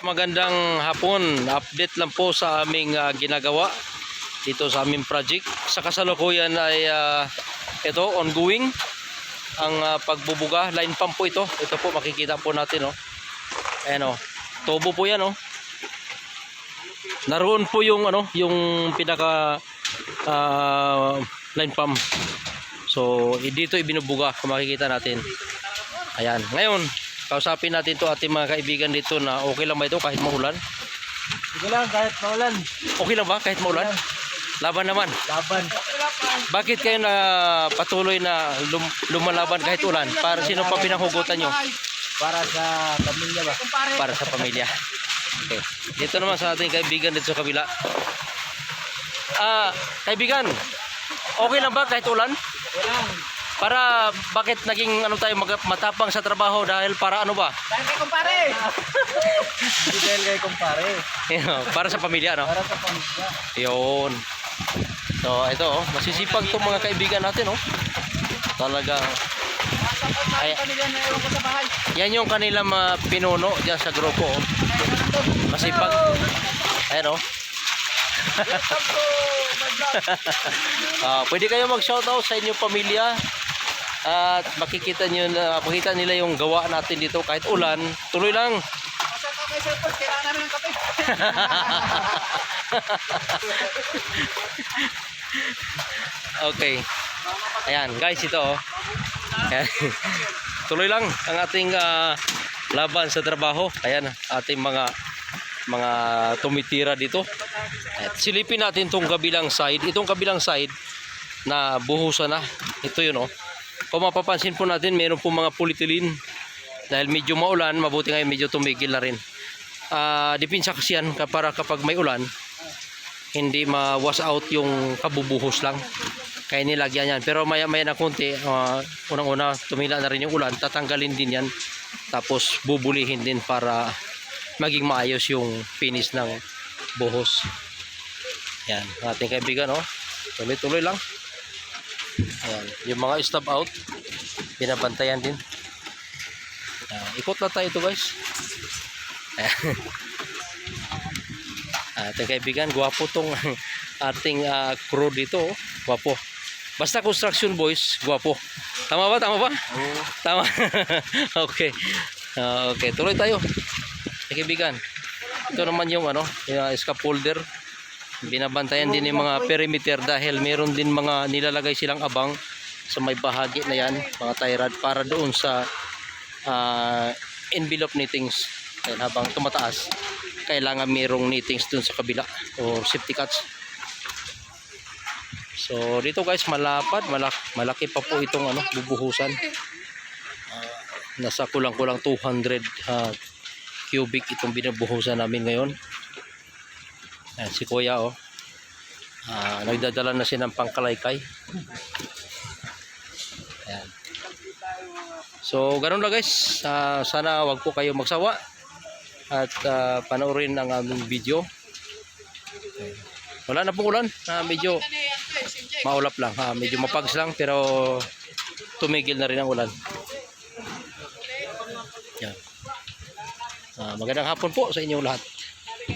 Magandang hapon. Update lang po sa aming ginagawa dito sa aming project. Sa kasalukuyan ay ito ongoing ang pagbubuga. Line pump po ito. Ito po makikita po natin, oh. Ayan, oh. Tubo po 'yan, oh. Naroon po yung yung pinaka line pump. So dito ibinubuga kung makikita natin. Ayan. Ngayon kausapin natin to ating mga kaibigan dito na okay lang ba ito kahit maulan? Sige lang kahit maulan. Okay lang ba kahit maulan? Laban naman. Laban. Bakit kayo na patuloy na lumalaban kahit ulan? Para sino pa pinahugutan nyo? Para sa pamilya ba? Para sa pamilya. Okay. Dito naman sa ating kaibigan dito sa kabila. Kaibigan, okay lang ba kahit ulan? Walang. Para bakit naging tayo matapang sa trabaho dahil para ano ba? Dahil kay kumpare. Hindi dahil kay kumpare. Para sa pamilya, no? Para sa pamilya. Yun. So ito, oh, masisipag itong mga kaibigan natin, oh. Talagang ay, yan yung kanilang pinuno dyan sa grupo, oh. Masipag. Ayan, oh. Pwede kayo mag-shoutout sa inyong pamilya at makikita nila yung gawa natin dito kahit ulan. Tuloy lang. Kailangan namin ng kape. Okay. Ayan guys, ito, oh. Ayan. Tuloy lang ang ating laban sa trabaho. Ayan ating mga tumitira dito. At silipin natin itong kabilang side. Itong kabilang side na buhusan na. Ito yun, oh. Kung mapapansin po natin, meron po mga polyethylene. Dahil medyo maulan, mabuti ngayon medyo tumigil na rin. Depensa kasi yan para kapag may ulan, hindi ma-wash out yung kabubuhos lang. Kaya nilagyan yan. Pero maya-maya na konti, unang-una tumila na rin yung ulan, tatanggalin din yan. Tapos bubulihin din para maging maayos yung finish ng buhos. Yan, ating kaibigan, oh. Tuloy-tuloy lang. Ayan, yung mga stop out binabantayan din. Ikot na tayo ito, guys. Ayan. Ating kaibigan, gwapo tong ating crew dito, oh. Gwapo. Basta construction boys, gwapo. Tama ba? Tama ba? Oo. Tama. Okay. Okay, tuloy tayo. Kaibigan, ito naman yung yung scaffolder. Binabantayan din yung mga perimeter dahil meron din mga nilalagay silang abang sa may bahagi na yan, mga tie rod, para doon sa envelope knittings. Dahil habang tumataas, kailangan merong knittings doon sa kabila o safety cuts. So dito guys, malapad, malaki pa po itong bubuhusan. Nasa kulang-kulang 200 cubic itong binubuhusan namin ngayon. Ayan, si Kuya, oh. Nagdadala na siya ng pangkalaykay. Ayan. So ganoon lang guys. Sana wag po kayo magsawa at panoorin ang aming video. Ayan. Wala na pong ulan. Medyo maulap lang. Medyo mapags lang pero tumigil na rin ang ulan. Ayan. Magandang hapon po sa inyong lahat.